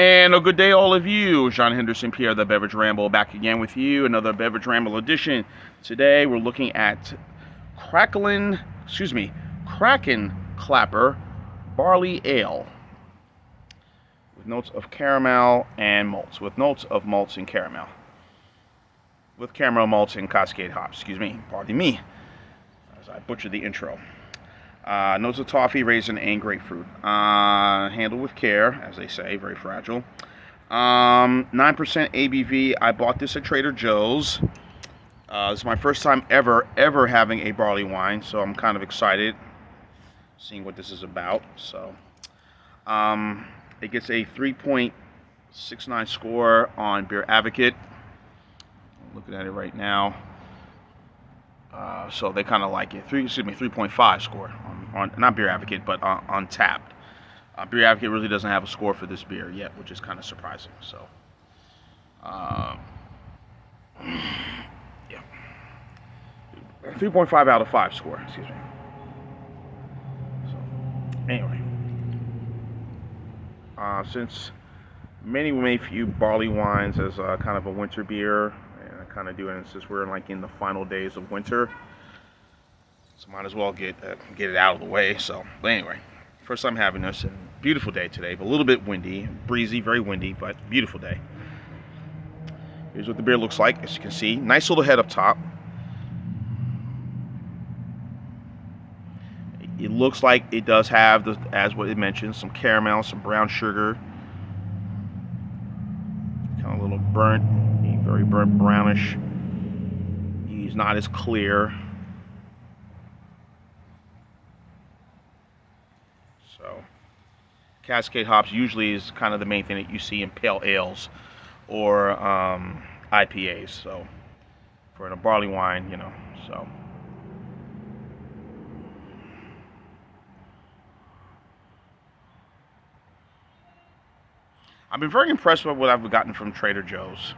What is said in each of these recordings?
And a good day, all of you. John Henderson, Pierre, the Beverage Ramble, back again with you. Another Beverage Ramble edition. Today, we're looking at Kraken Clapper Barley Ale with notes of caramel and malts. With notes of malts and caramel. With caramel malts and cascade hops. Pardon me, as I butchered the intro. Notes of toffee, raisin, and grapefruit. Handled with care, as they say, very fragile. 9% ABV. I bought this at Trader Joe's. This is my first time ever having a barley wine, so I'm kind of excited seeing what this is about. So, it gets a 3.69 score on Beer Advocate. I'm looking at it right now. So they kind of like it. 3.5 score on not Beer Advocate, but on Tapped. Beer Advocate really doesn't have a score for this beer yet, which is kind of surprising. So, yeah, 3.5 out of 5 score. Excuse me. So, anyway, since many few barley wines as kind of a winter beer. Kind of doing it since we're in the final days of winter, so might as well get it out of the way. So, but anyway, first time having this, and beautiful day today, but a little bit windy, breezy, very windy, but beautiful day. Here's what the beer looks like. As you can see, nice little head up top. It looks like it does have, as what it mentions, some caramel, some brown sugar, kind of a little burnt. Very burnt brownish. He's not as clear. So, cascade hops usually is kind of the main thing that you see in pale ales or IPAs. So, for a barley wine, so. I've been very impressed with what I've gotten from Trader Joe's.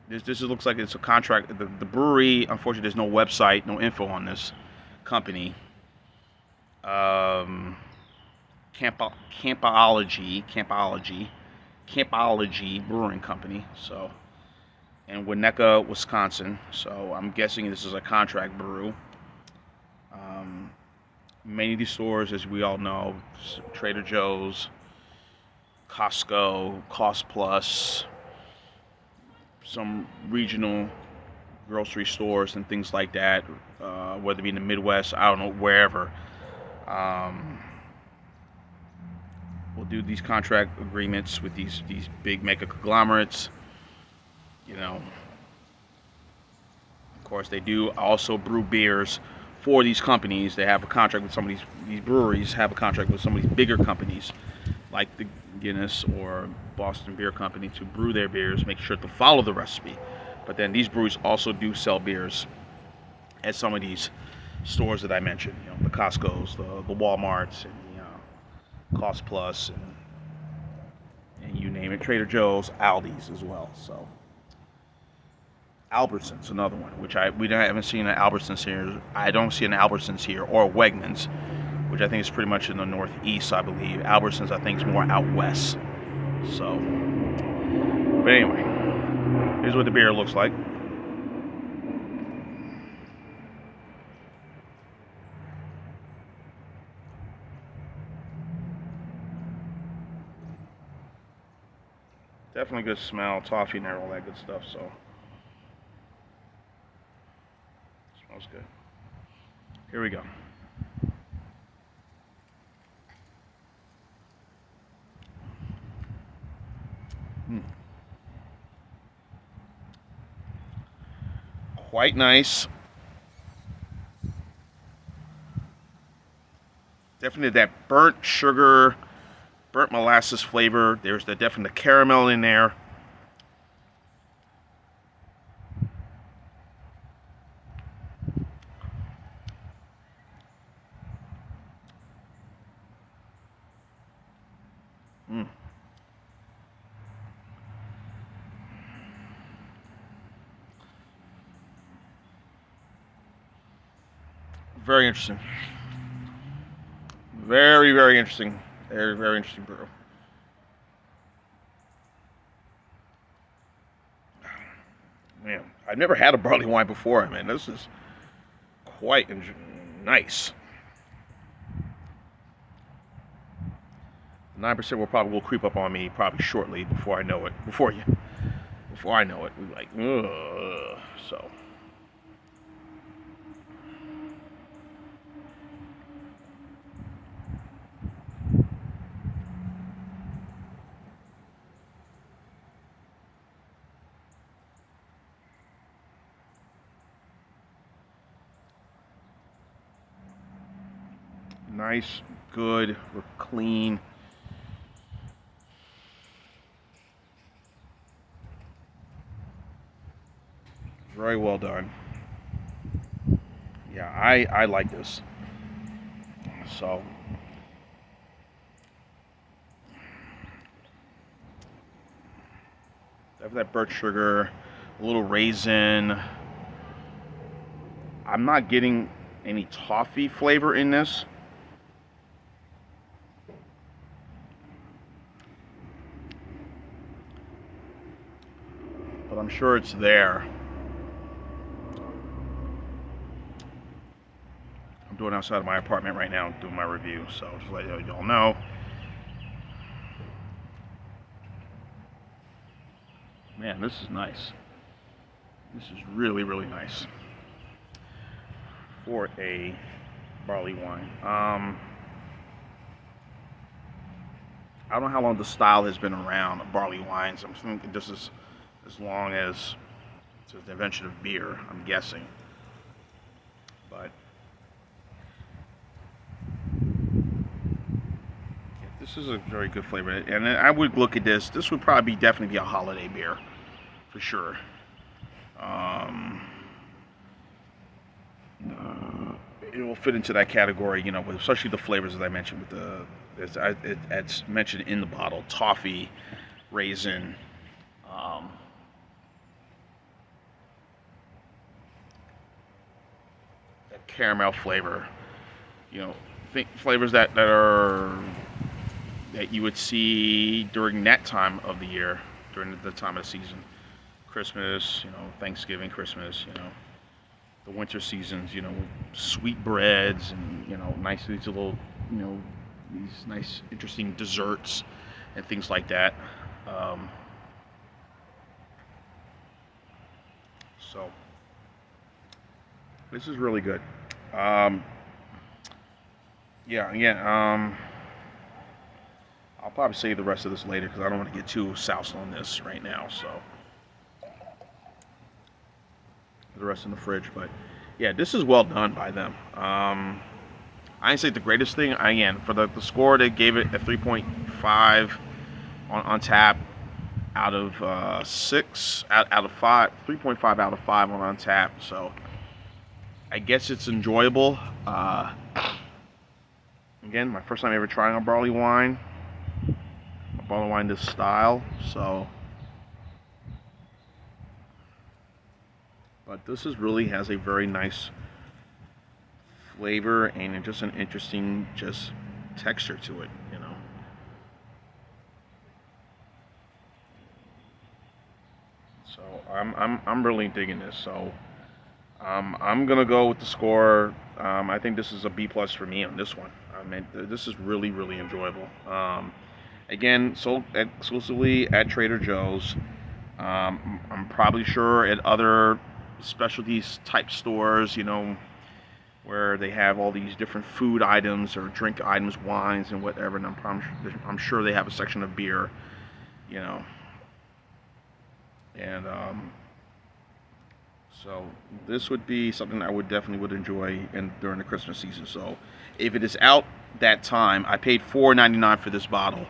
This looks like it's a contract. The brewery, unfortunately, there's no website, no info on this company. Campanology Brewing Company. So, in Waunakee, Wisconsin. So I'm guessing this is a contract brew. Many of these stores, as we all know, Trader Joe's, Costco, Cost Plus, some regional grocery stores and things like that, whether it be in the Midwest, I don't know, wherever, we'll do these contract agreements with these big mega conglomerates. Of course, they do also brew beers for these companies. They have a contract with some of these breweries have a contract with some of these bigger companies, like the Guinness or Boston Beer Company, to brew their beers, make sure to follow the recipe. But then these breweries also do sell beers at some of these stores that I mentioned, the Costco's, the Walmarts, and Cost Plus, and you name it, Trader Joe's, Aldi's as well. So Albertsons, another one, which we haven't seen an Albertsons here. I don't see an Albertsons here, or Wegmans, which I think is pretty much in the Northeast, I believe. Albertsons, I think, is more out west. So, but anyway, here's what the beer looks like. Definitely good smell, toffee in there, all that good stuff. So, smells good. Here we go. Quite nice. Definitely that burnt sugar, burnt molasses flavor. There's definitely the caramel in there. Very interesting. Very interesting. Very interesting brew. Man, I've never had a barley wine before. Man, this is quite nice. 9% will creep up on me probably shortly before I know it. Before I know it, we're like, ugh. So. Nice, good, clean. Very well done. Yeah, I like this. So have that birch sugar, a little raisin. I'm not getting any toffee flavor in this. But I'm sure it's there. I'm doing outside of my apartment right now, doing my review, so just let y'all know. Man, this is nice. This is really, really nice for a barley wine. I don't know how long the style has been around, barley wines. I'm thinking this is as long as since the invention of beer, I'm guessing. But yeah, this is a very good flavor, and I would look at this. This would probably definitely be a holiday beer, for sure. It will fit into that category, you know, with especially the flavors that I mentioned. With it's mentioned in the bottle: toffee, raisin. That caramel flavor, you know, flavors that you would see during that time of the year, during the time of the season, Christmas, you know, Thanksgiving, Christmas, you know, the winter seasons, you know, sweet breads and, you know, nice these little, you know, these nice interesting desserts and things like that. So this is really good. Yeah, again, I'll probably save the rest of this later because I don't want to get too soused on this right now. So the rest in the fridge, but yeah, this is well done by them. I didn't say the greatest thing. Again, for the score, they gave it a 3.5 on tap out of 6 out of 5, 3.5 out of 5 on tap. So I guess it's enjoyable. Again, my first time ever trying a barley wine this style. So, but this is really has a very nice flavor and just an interesting just texture to it, you know. So I'm really digging this. So I'm gonna go with the score. I think this is a B+ for me on this one. I mean, this is really, really enjoyable. Again, sold exclusively at Trader Joe's. I'm probably sure at other specialties type stores, you know, where they have all these different food items or drink items, wines and whatever. And I'm sure they have a section of beer, you know. And so this would be something I would definitely enjoy during the Christmas season. So if it is out that time, I paid $4.99 for this bottle,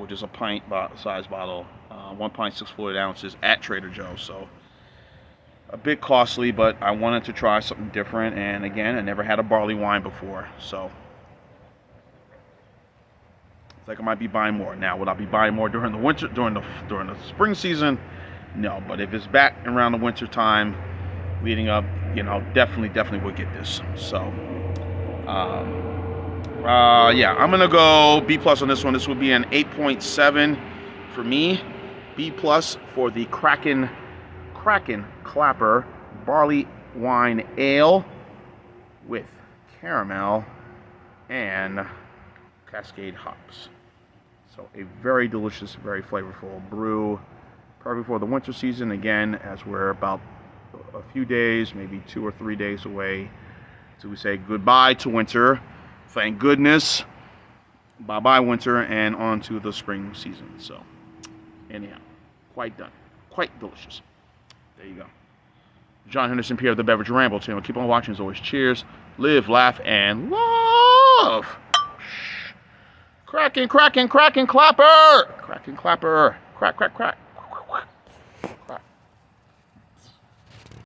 which is a pint size bottle, 1 pint 6 fluid ounces at Trader Joe's. So a bit costly, but I wanted to try something different. And again, I never had a barley wine before, so it's like I might be buying more. Now, would I be buying more during the winter, during the spring season? No, but if it's back around the winter time, leading up, you know, definitely would get this. So, yeah, I'm gonna go B+ on this one. This would be an 8.7 for me. B+ for the Kraken Kraken Clapper Barley Wine Ale with caramel and Cascade hops. So a very delicious, very flavorful brew, perfect for the winter season. Again, as we're about a few days, maybe 2 or 3 days away, so we say goodbye to winter. Thank goodness. Bye-bye winter and on to the spring season. So anyhow, quite done. Quite delicious. There you go. John Henderson, Pierre of the Beverage Ramble channel. Keep on watching as always. Cheers, live, laugh, and love. Cracking, cracking, cracking, clapper. Cracking, clapper. Crack, crack, crack.